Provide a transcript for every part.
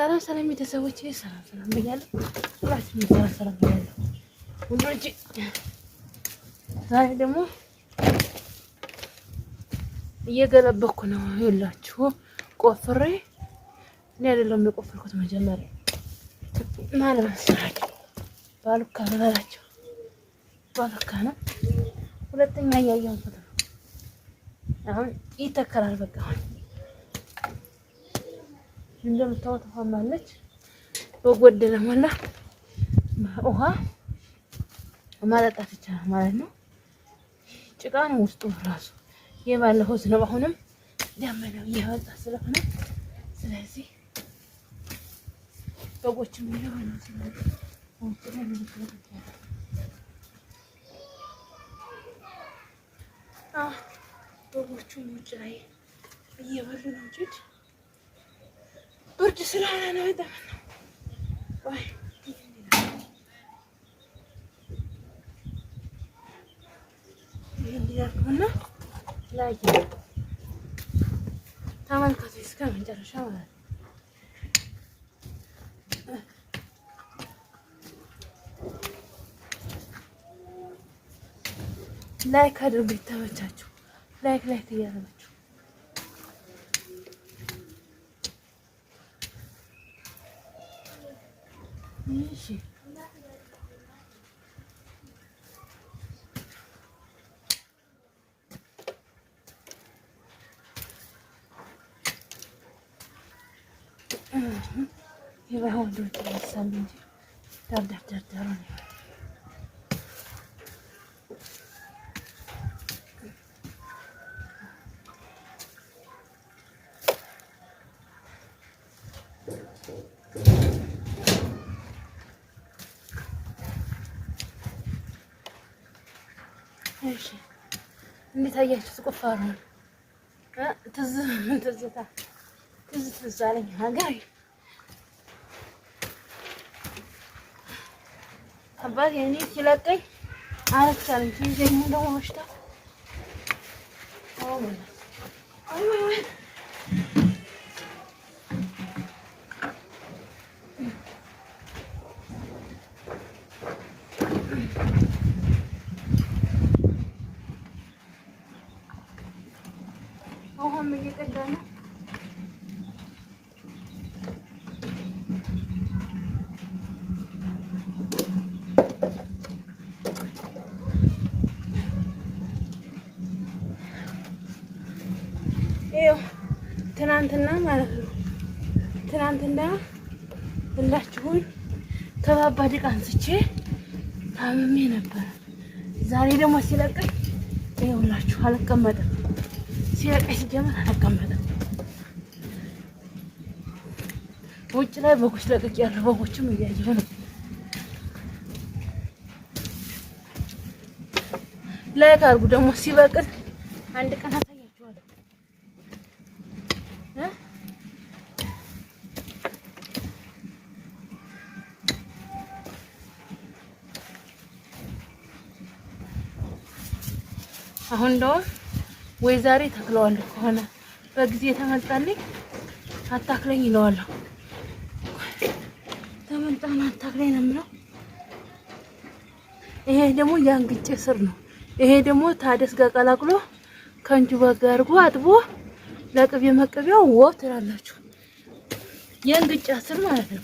ሰላም ቤተሰቦቼ ሰላም ብያለሁ። ሁላችሁም ሰላም ብያለሁ። ውዶቼ ዛሬ ደግሞ እየገለበኩ ነው። ይኸውላችሁ ቆፍሬ እኔ አይደለም የቆፈርኩት መጀመሪያ ማለት መሰላችሁ ባሉካ በላቸው ባሉካ ነው። ሁለተኛ እያየሁት ነው። አሁን ይተከራል። በቃ አሁን እንደምታዩት ውሃ ማለች በጎደለ ሞላ ውሃ ማጠጣት ይቻላል ማለት ነው። ጭቃ ነው ውስጡ ራሱ የባለፈው ዝናብ አሁንም ደመናው እየወጣ ስለሆነ ስለዚህ በጎችም ይሄው ነው ስለዚህ በጎቹም ውጭ ላይ እየበሉ ነው እንጂ ብርድ ስለሆነ ነው። በጣም ነው ወይ ይሄን ላይ ተመልከቱ እስከ መጨረሻ ማለት ነው። ላይክ አድርጉ ይተመቻችሁ። ላይክ እያደረጋችሁ እሺ ይባው ወንዶች ተሳም እንጂ ዳር ነው። እሺ እንዴት አያችሁት? ቁፋሮ ትዝ አለኝ ሀገሬ አባት የኔ ሲለቀኝ አረቻለኝ ሲይዘኝ ደግሞ በሽታ አይ እየቀዳ ነው። ይኸው ትናንትና ማለት ነው። ትናንትና ሁላችሁን ከባባድ ዕቃ አንስቼ ታምሜ ነበር። ዛሬ ደግሞ ሲለቀኝ ይኸውላችሁ አልቀመጥም። ሲለቀኝ ሲጀመር አልቀመጥም። ውጭ ላይ በጎች ለቅቄ ያለው በጎችም እያየሁ ነው። ላይክ አድርጉ ደግሞ ሲበቅል አንድ ቀን አሳያችኋለሁ። አሁን እንደውም ወይ ዛሬ ተክለዋለሁ ከሆነ በጊዜ ተመልጣልኝ አታክለኝ ይለዋለሁ። ተመልጣና አታክለኝ ነው የምለው። ይሄ ደግሞ ያንግጬ ስር ነው። ይሄ ደግሞ ታደስ ጋር ቀላቅሎ ከንጁባ ጋር አድርጎ አጥቦ ለቅቤ መቀቢያው ወ ትላላችሁ። ያንግጬ ስር ማለት ነው።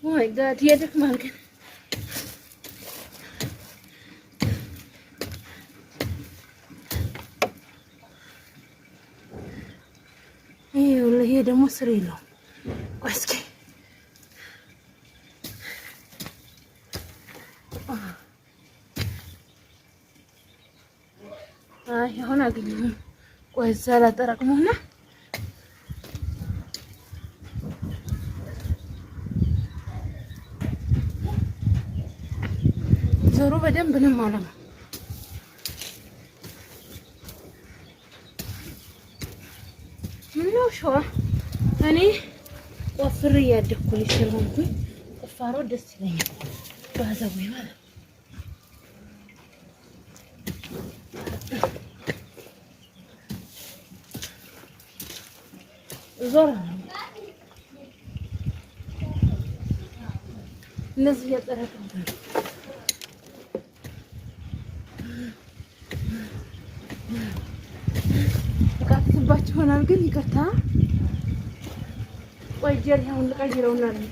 ወይ ጋድ የደክማል ግን ይሄ ደግሞ ስር የለውም። ቆይ እስኪ አሁን አገኘሁ። ቆይ እዛ ላጠራቅመውና ዞሮ በደንብ ነው ማለት ነው። ምነው ሸዋ እኔ ቆፍሬ እያደኩ ስለሆንኩኝ ቁፋሮ ደስ ይለኛል። ባዛው ማለት ዞር እነዚህ ያጠራቀም ተቃጥባችሁ ሆናል። ግን ይቅርታ ቆይ ጀሪያውን ልቀይረውና ነው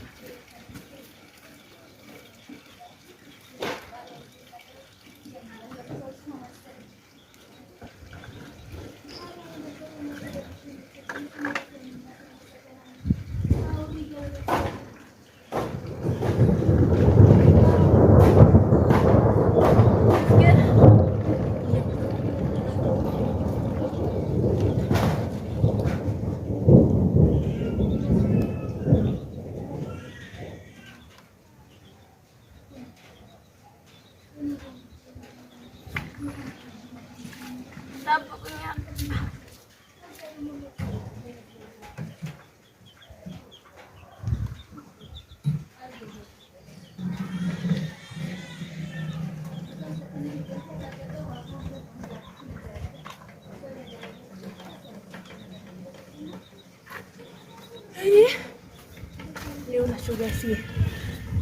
ሌላቸው ጋር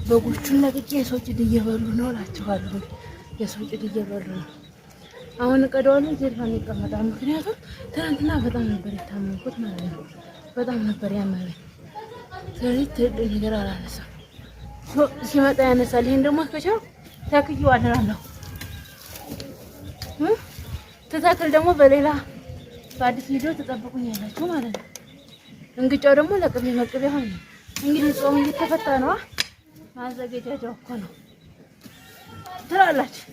በጎቹን ለቅቄ የሰው ጭድ እየበሉ ነው እላችኋለሁ። የሰው ጭድ እየበሉ ነው። አሁን ቀደዋሉ ጀርፋን ይቀመጣል። ምክንያቱም ትናንትና በጣም ነበር የታመምኩት ማለት ነው። በጣም ነበር ያመመኝ። ስለዚህ ትልቅ ነገር አላነሳም። ሲመጣ ያነሳል። ይሄን ደግሞ ከቻው ተክዬው አድራለሁ። ተታክል ደግሞ በሌላ በአዲስ ቪዲዮ ተጠብቁኛላችሁ ማለት ነው። እንግጫው ደግሞ ለቅቤ መቅቤ ሆነ። እንግዲህ ጾም እየተፈታ ነው። ማዘጋጃጃው እኮ ነው ትላላችሁ።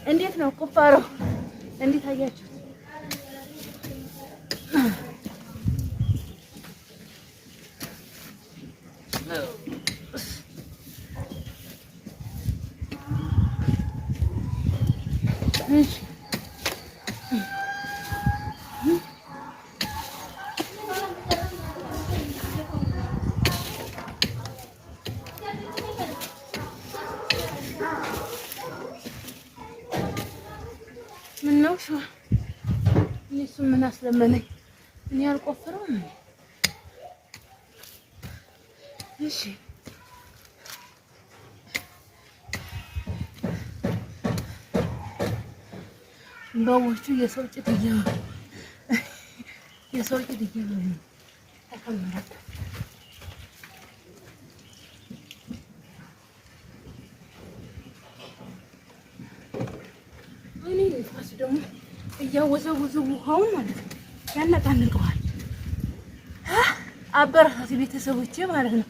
እንዴት ነው ቁፋሮ? እንዴት አያችሁት? እሺ ምነው ሸዋ እሱ ምን አስለመነኝ? እኔ አልቆፍረውም። እሺ በዎቹ የሰው ጭድ እየበሉ ተከመረ። እኔ ንፋስ ደግሞ እያወዘወዘ ውሃውን ማለት ነው ያነቃንቀዋል። አበረታቱ ቤተሰቦቼ ማለት ነው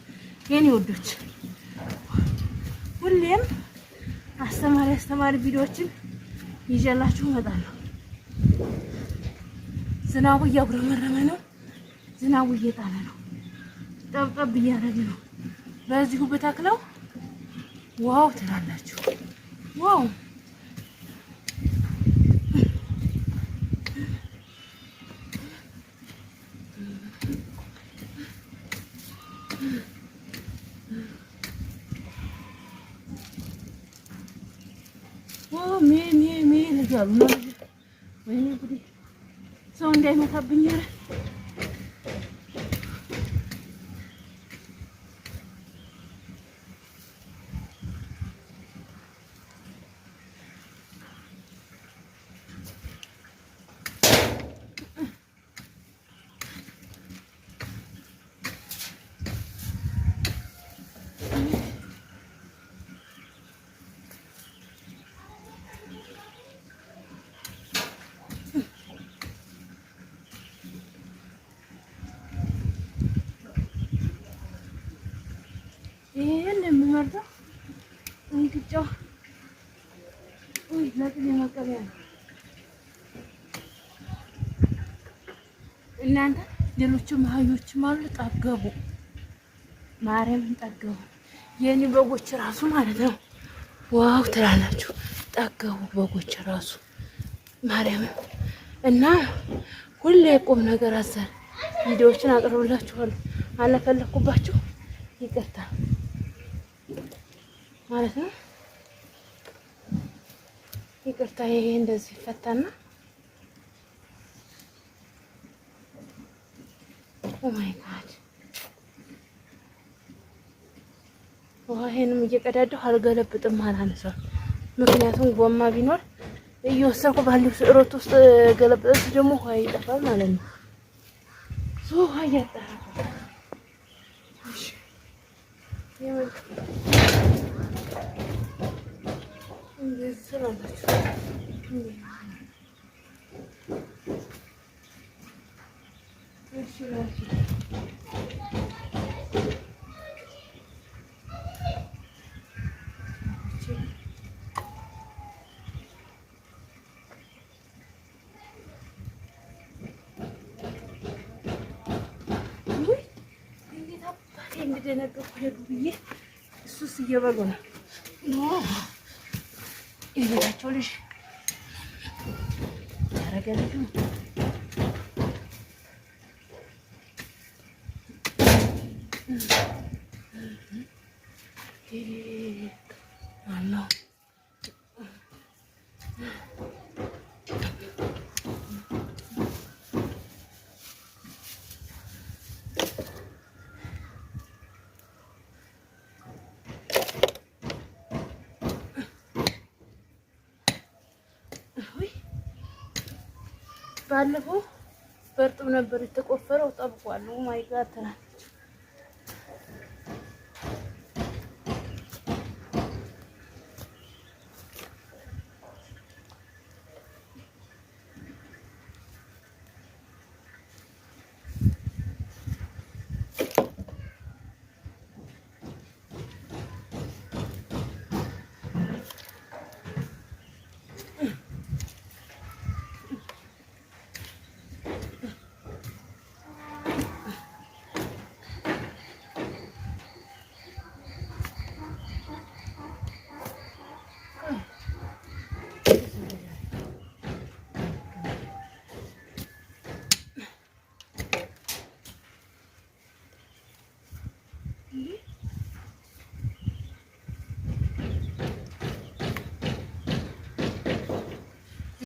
የኔ ወዶች። ሁሌም አስተማሪ ቪዲዮዎችን ይዤላችሁ እመጣለሁ። ዝናቡ እያጉረመረመ ነው። ዝናቡ እየጣለ ነው። ጠብጠብ እያደረገ ነው። በዚሁ በተክለው ዋው ትላላችሁ። ዋው ሜን እያሉ ነው። ወይኔ ጉዴ! ሰው እንዳይመታብኝ። ኧረ ይሄን የምመርጠው እንግጫው ለቅቤ መቀበያ ነው። እናንተ ሌሎችም አህዮችም አሉ። ጠገቡ፣ ማርያምን ጠገቡ። የኔ በጎች ራሱ ማለት ነው ዋው ትላላችሁ። ጠገቡ በጎች ራሱ ማርያምን። እና ሁሌ ቁም ነገር አዘል ቪዲዮዎችን አቅርብላችኋለሁ። አለፈለኩባችሁ ይቅርታ ማለት ነው። ይቅርታ። ይሄ እንደዚህ ፈታና ኦ ማይ ጋድ ውሃዬንም እየቀዳደሁ አልገለብጥም አላነሳም። ምክንያቱም ጎማ ቢኖር እየወሰድኩ ባለው ስዕሮት ውስጥ ገለብጠት ደግሞ ውሃ ይጠፋል ማለት ነው። ውሃ እያጠራ እንደደነገጥኩ ሄዱ ብዬ እሱስ እየበሉ ነው። የቤታቸው ልጅ ያረገ ልጅ ነው። ማነው ባለፈው በእርጥብ ነበር የተቆፈረው። ጠብቋል። ኦ ማይ ጋድ